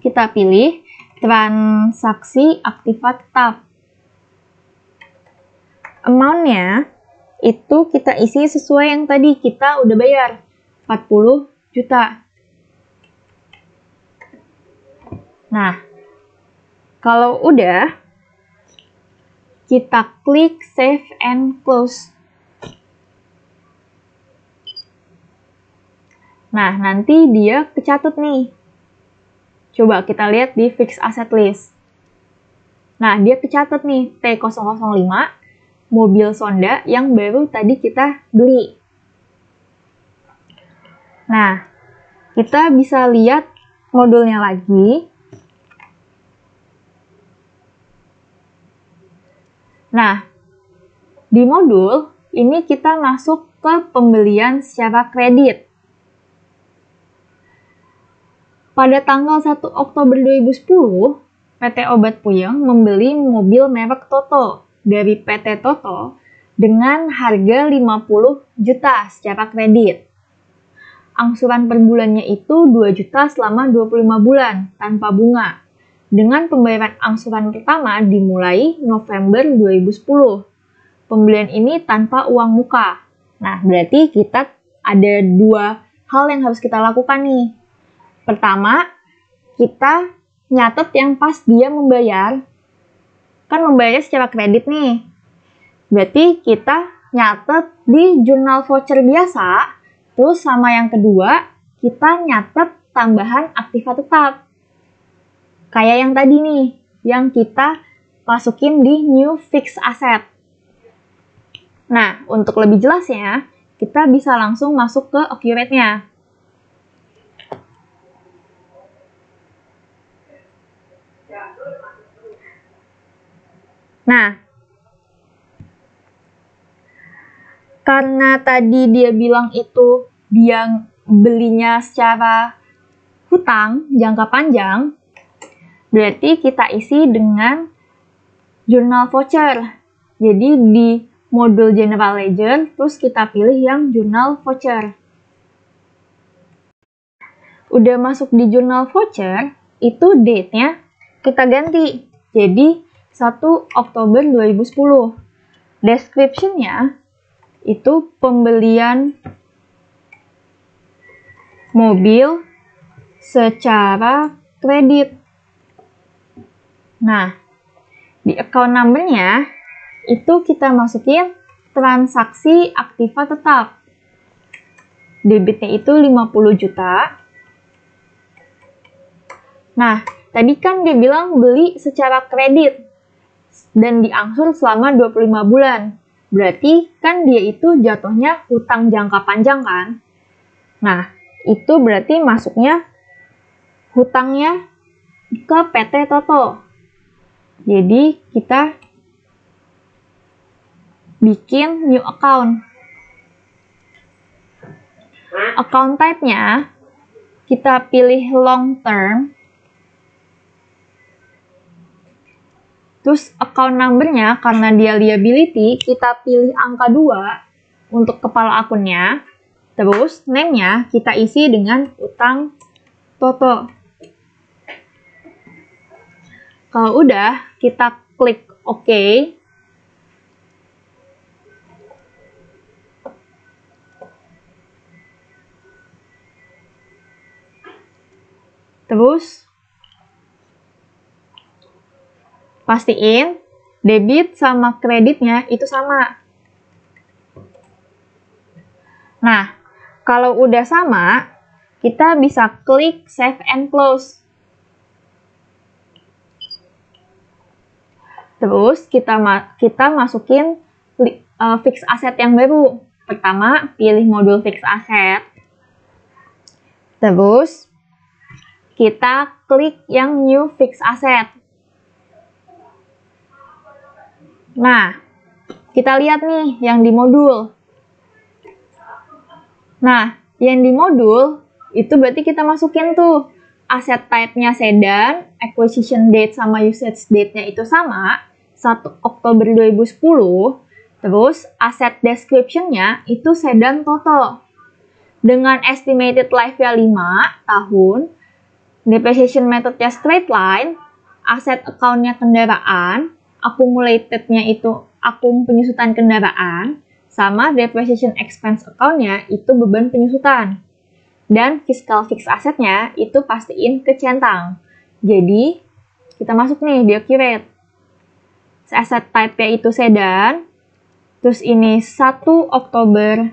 kita pilih transaksi aktiva tetap. Amount-nya itu kita isi sesuai yang tadi kita udah bayar, 40 juta. Nah, kalau udah, kita klik Save and Close. Nah, nanti dia kecatat nih. Coba kita lihat di Fixed Asset List. Nah, dia kecatat nih, T005, mobil Sonda yang baru tadi kita beli. Nah, kita bisa lihat modulnya lagi. Nah, di modul ini kita masuk ke pembelian secara kredit. Pada tanggal 1 Oktober 2010, PT Obat Puyeng membeli mobil merek Toto dari PT Toto dengan harga 50 juta secara kredit. Angsuran per bulannya itu 2 juta selama 25 bulan tanpa bunga. Dengan pembayaran angsuran pertama dimulai November 2010. Pembelian ini tanpa uang muka. Nah, berarti kita ada 2 hal yang harus kita lakukan nih. Pertama, kita nyatet yang pas dia membayar. Kan membayarnya secara kredit nih. Berarti kita nyatet di jurnal voucher biasa. Terus sama yang kedua, kita nyatet tambahan aktiva tetap. Kayak yang tadi nih, yang kita masukin di new fixed asset. Nah, untuk lebih jelasnya, kita bisa langsung masuk ke accurate-nya. Nah, karena tadi dia bilang itu dia belinya secara hutang jangka panjang, berarti kita isi dengan jurnal voucher. Jadi di modul General Ledger, terus kita pilih yang jurnal voucher. Udah masuk di jurnal voucher, itu date-nya kita ganti. Jadi 1 Oktober 2010. Description-nya itu pembelian mobil secara kredit. Nah, di account number-nya itu kita masukin transaksi aktiva tetap. Debitnya itu 50 juta. Nah, tadi kan dia bilang beli secara kredit. dan diangsur selama 25 bulan. Berarti kan dia itu jatuhnya hutang jangka panjang kan? Nah, itu berarti masuknya hutangnya ke PT Toto. Jadi kita bikin new account. Account type-nya kita pilih long term. Terus account number-nya karena dia liability, kita pilih angka 2 untuk kepala akunnya. Terus name-nya kita isi dengan utang Toto. Kalau udah, kita klik OK. Terus pastiin debit sama kreditnya itu sama. Nah, kalau udah sama, kita bisa klik Save and Close. Terus kita masukin fixed asset yang baru. Pertama, pilih modul fixed asset. Terus kita klik yang new fixed asset. Nah, kita lihat nih yang di modul. Nah, yang di modul itu berarti kita masukin tuh aset type-nya sedan, acquisition date sama usage date-nya itu sama, 1 Oktober 2010, terus aset description-nya itu sedan Toto. Dengan estimated life-nya 5 tahun, depreciation method-nya straight line, aset account-nya kendaraan, accumulated-nya itu akum penyusutan kendaraan, sama depreciation expense account-nya itu beban penyusutan. Dan fiscal fixed asset-nya itu pastiin kecentang. Jadi, kita masuk nih di accurate. Asset type-nya itu sedan, terus ini 1 Oktober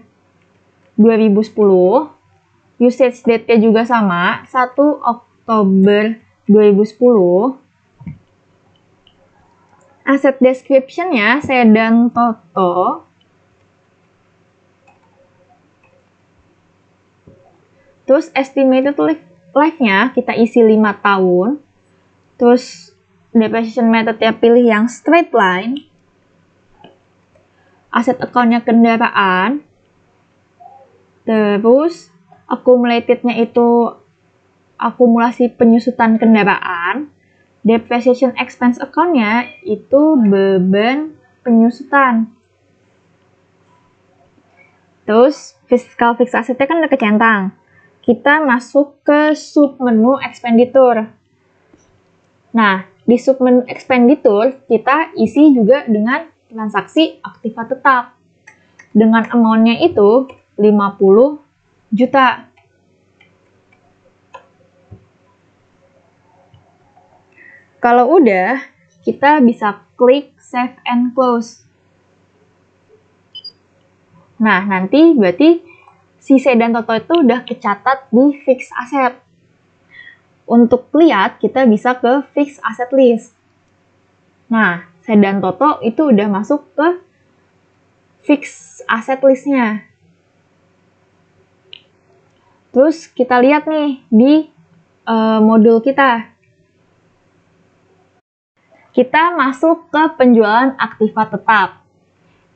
2010, usage date-nya juga sama, 1 Oktober 2010, asset description-nya sedan Toto, terus estimated life-nya kita isi 5 tahun, terus depreciation method-nya pilih yang straight line, aset account-nya kendaraan, terus accumulated-nya itu akumulasi penyusutan kendaraan, depreciation expense account-nya itu beban penyusutan. Terus fiscal fixed asset-nya kan udah kecentang. Kita masuk ke submenu expenditure. Nah, di submenu expenditure kita isi juga dengan transaksi aktiva tetap. Dengan amount-nya itu 50 juta. Kalau udah, kita bisa klik Save and Close. Nah, nanti berarti si sedan Toto itu udah kecatat di fixed asset. Untuk lihat, kita bisa ke fixed asset list. Nah, sedan Toto itu udah masuk ke fixed asset list-nya. Terus kita lihat nih di modul kita. Kita masuk ke penjualan aktiva tetap.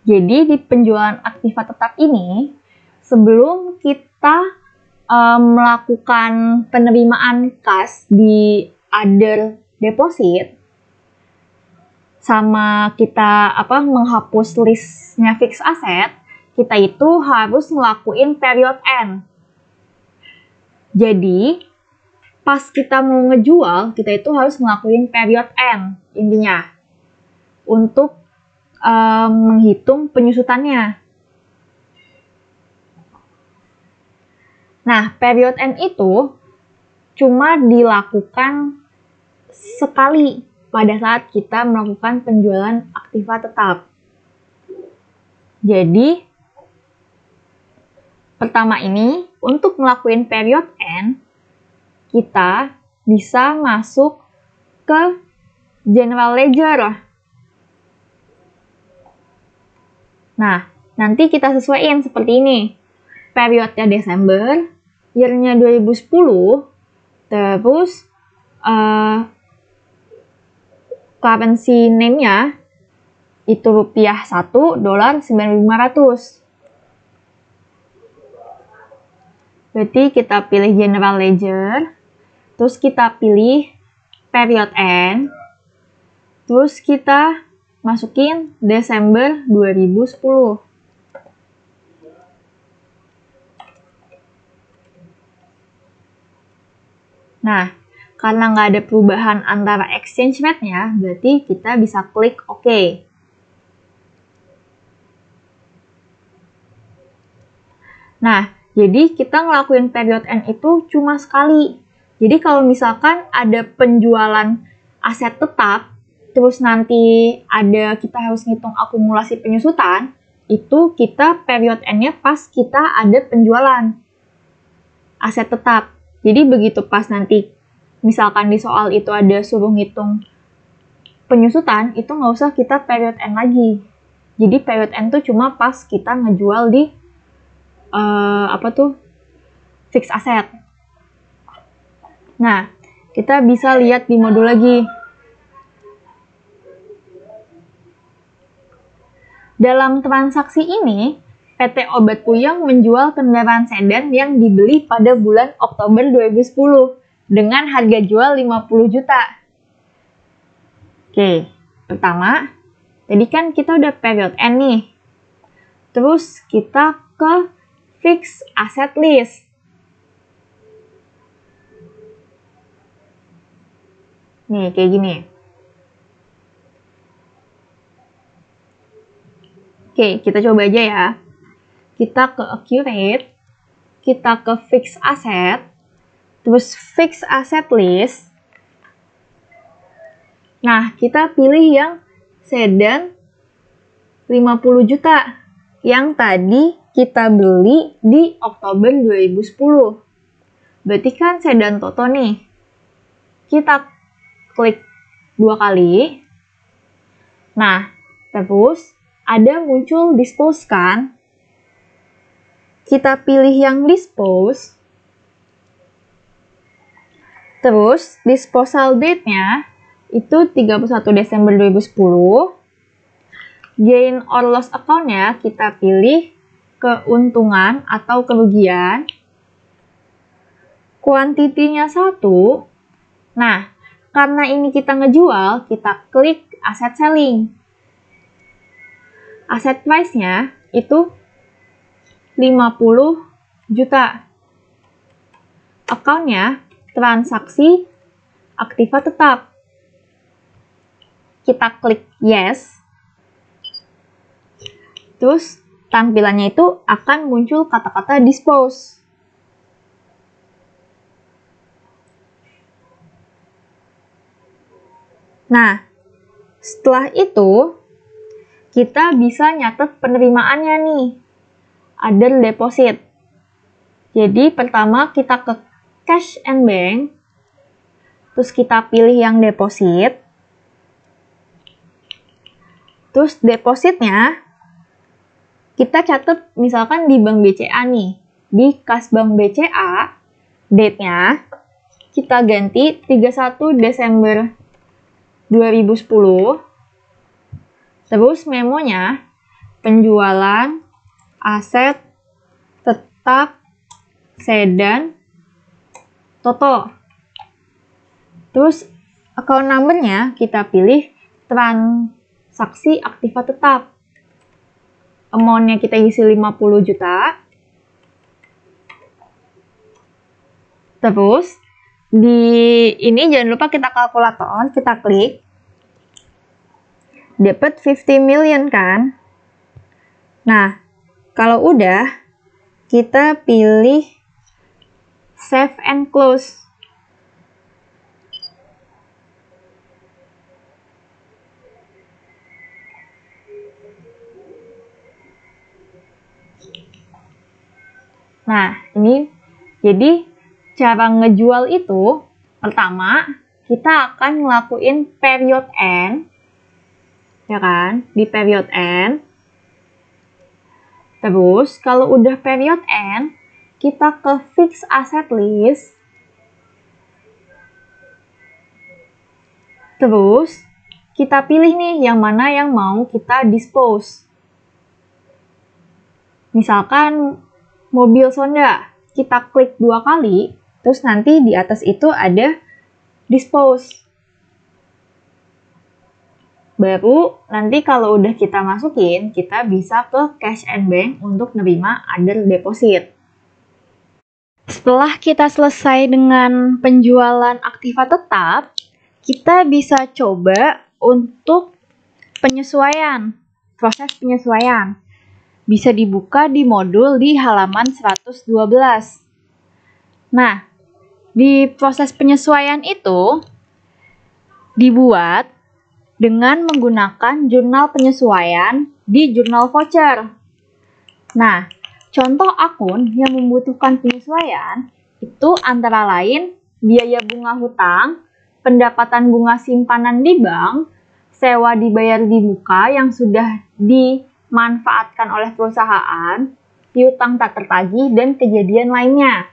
Jadi di penjualan aktiva tetap ini, sebelum kita melakukan penerimaan kas di other deposit, sama kita menghapus listnya fixed asset, kita itu harus ngelakuin period end. Jadi pas kita mau ngejual, kita itu harus ngelakuin period end intinya untuk menghitung penyusutannya. Nah, period end itu cuma dilakukan sekali pada saat kita melakukan penjualan aktiva tetap. Jadi, pertama ini, untuk ngelakuin period end, kita bisa masuk ke general ledger. Nah, nanti kita sesuaiin seperti ini. Periodnya Desember, year-nya 2010, terus currency name-nya itu rupiah 1, dolar 9.500. Berarti kita pilih general ledger, terus kita pilih period end, terus kita masukin Desember 2010. Nah, karena nggak ada perubahan antara exchange rate-nya, berarti kita bisa klik OK. Nah, jadi kita ngelakuin period end itu cuma sekali. Jadi kalau misalkan ada penjualan aset tetap, terus nanti kita harus ngitung akumulasi penyusutan, itu kita period end-nya pas kita ada penjualan aset tetap. Jadi begitu pas nanti misalkan di soal itu ada suruh ngitung penyusutan, itu nggak usah kita period end lagi. Jadi period end tuh cuma pas kita ngejual di fixed asset. Nah, kita bisa lihat di modul lagi. Dalam transaksi ini, PT Obat Puyeng menjual kendaraan sedan yang dibeli pada bulan Oktober 2010 dengan harga jual 50 juta. Oke, pertama, tadi kan kita udah period end nih. Terus kita ke fixed asset list. Nih, kayak gini. Oke, kita coba aja ya. Kita ke accurate, kita ke fixed asset, terus fixed asset list. Nah, kita pilih yang sedan 50 juta yang tadi kita beli di Oktober 2010. Berarti kan sedan Toto nih. Kita klik 2 kali. Nah, terus ada muncul dispose kan? Kita pilih yang dispose. Terus disposal date-nya itu 31 Desember 2010. Gain or loss account-nya kita pilih keuntungan atau kerugian. Kuantitinya 1. Nah, karena ini kita ngejual, kita klik asset selling. Asset price-nya itu 50 juta. Account-nya transaksi aktiva tetap. Kita klik yes. Terus tampilannya itu akan muncul kata-kata dispose. Nah, setelah itu kita bisa nyatet penerimaannya nih. Other deposit. Jadi pertama kita ke cash and bank. Terus kita pilih yang deposit. Terus depositnya kita catat misalkan di Bank BCA nih. Di kas Bank BCA, date-nya kita ganti 31 Desember 2010. Terus memonya penjualan aset tetap sedan Toto. Terus account number-nya kita pilih transaksi aktiva tetap. Amount-nya kita isi 50 juta. Terus di ini jangan lupa kita kalkulator, kita klik. Dapat 50 million kan? Nah, kalau udah, kita pilih save and close. Nah, ini jadi cara ngejual itu, pertama, kita akan ngelakuin period end, ya kan? Di period end, Terus, kalau udah period end, kita ke fixed asset list. Terus, kita pilih nih yang mana yang mau kita dispose. Misalkan mobil Sonda, kita klik 2 kali, terus nanti di atas itu ada dispose. Baru nanti kalau udah kita masukin, kita bisa ke cash and bank untuk nerima other deposit. Setelah kita selesai dengan penjualan aktiva tetap, kita bisa coba untuk penyesuaian, proses penyesuaian. Bisa dibuka di modul di halaman 112. Nah, di proses penyesuaian itu dibuat dengan menggunakan jurnal penyesuaian di jurnal voucher. Nah, contoh akun yang membutuhkan penyesuaian itu antara lain biaya bunga hutang, pendapatan bunga simpanan di bank, sewa dibayar di muka yang sudah dimanfaatkan oleh perusahaan, piutang tak tertagih, dan kejadian lainnya.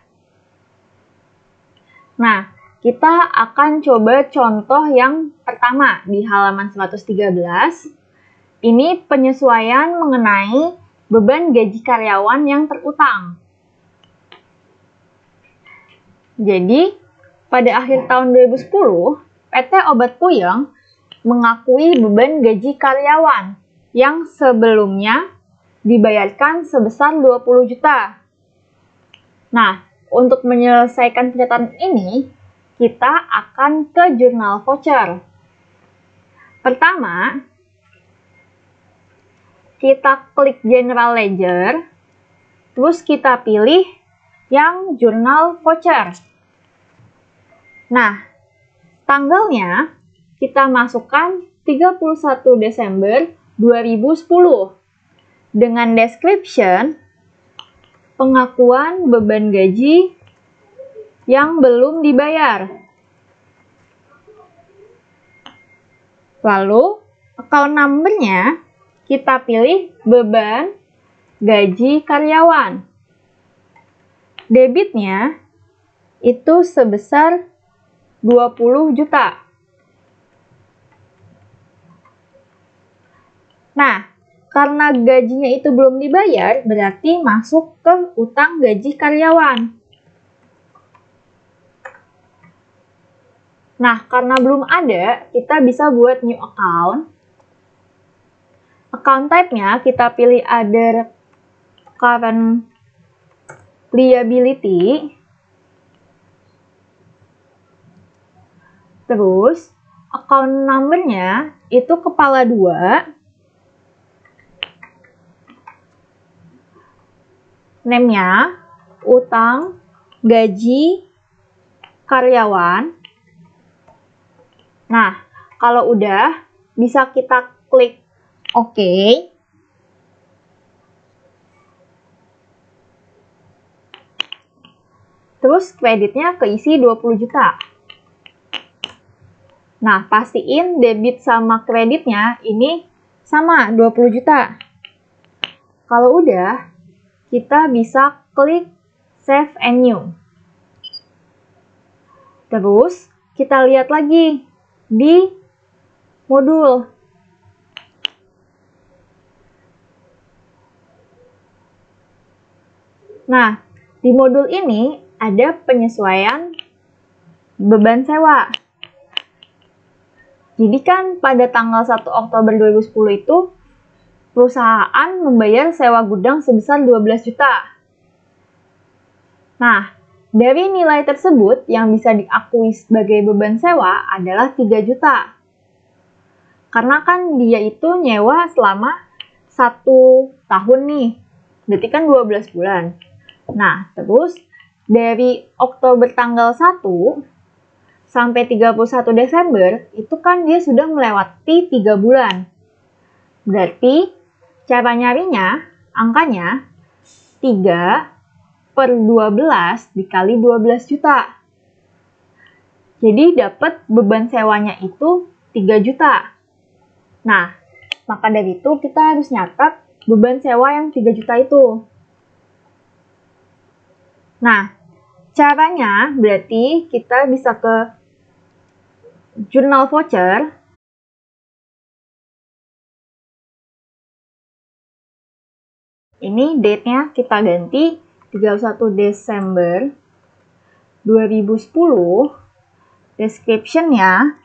Nah, kita akan coba contoh yang pertama di halaman 113. Ini penyesuaian mengenai beban gaji karyawan yang terutang. Jadi, pada akhir tahun 2010, PT Obat Puyeng mengakui beban gaji karyawan yang sebelumnya dibayarkan sebesar 20 juta. Nah, untuk menyelesaikan pernyataan ini, kita akan ke jurnal voucher. Pertama, kita klik General Ledger, terus kita pilih yang jurnal voucher. Nah, tanggalnya kita masukkan 31 Desember 2010 dengan description pengakuan beban gaji yang belum dibayar. Lalu, account number-nya kita pilih beban gaji karyawan. Debitnya itu sebesar 20 juta. Nah, karena gajinya itu belum dibayar, berarti masuk ke utang gaji karyawan. Nah, karena belum ada, kita bisa buat new account. Account type-nya kita pilih other current liability. Terus, account number-nya itu kepala 2. Name-nya utang gaji karyawan. Nah, kalau udah, bisa kita klik OK. Terus kreditnya keisi 20 juta. Nah, pastiin debit sama kreditnya ini sama 20 juta. Kalau udah, kita bisa klik Save and New. Terus, kita lihat lagi di modul. Nah, di modul ini ada penyesuaian beban sewa. Jadi kan pada tanggal 1 Oktober 2010 itu perusahaan membayar sewa gudang sebesar 12 juta. Nah, dari nilai tersebut yang bisa diakui sebagai beban sewa adalah 3 juta. Karena kan dia itu nyewa selama 1 tahun nih. Berarti kan 12 bulan. Nah, terus dari Oktober tanggal 1 sampai 31 Desember, itu kan dia sudah melewati 3 bulan. Berarti cara nyarinya, angkanya 3/12 dikali 12 juta. Jadi dapat beban sewanya itu 3 juta. Nah, maka dari itu kita harus nyatet beban sewa yang 3 juta itu. Nah, caranya berarti kita bisa ke jurnal voucher. Ini date-nya kita ganti 31 Desember 2010. Description-nya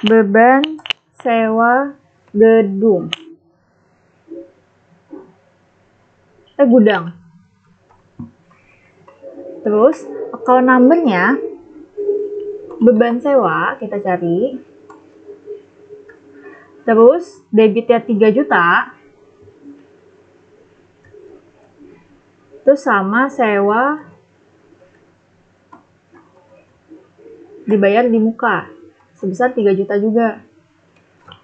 beban sewa gedung. Gudang. Terus, account number-nya beban sewa kita cari. Terus, debitnya 3 juta. Terus sama sewa dibayar di muka sebesar 3 juta juga.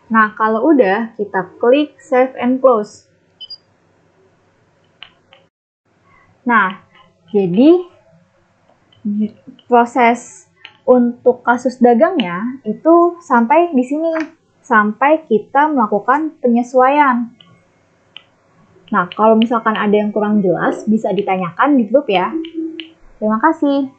Nah, kalau udah, kita klik save and close. Nah, jadi proses untuk kasus dagangnya itu sampai di sini, sampai kita melakukan penyesuaian. Nah, kalau misalkan ada yang kurang jelas, bisa ditanyakan di grup ya. Terima kasih.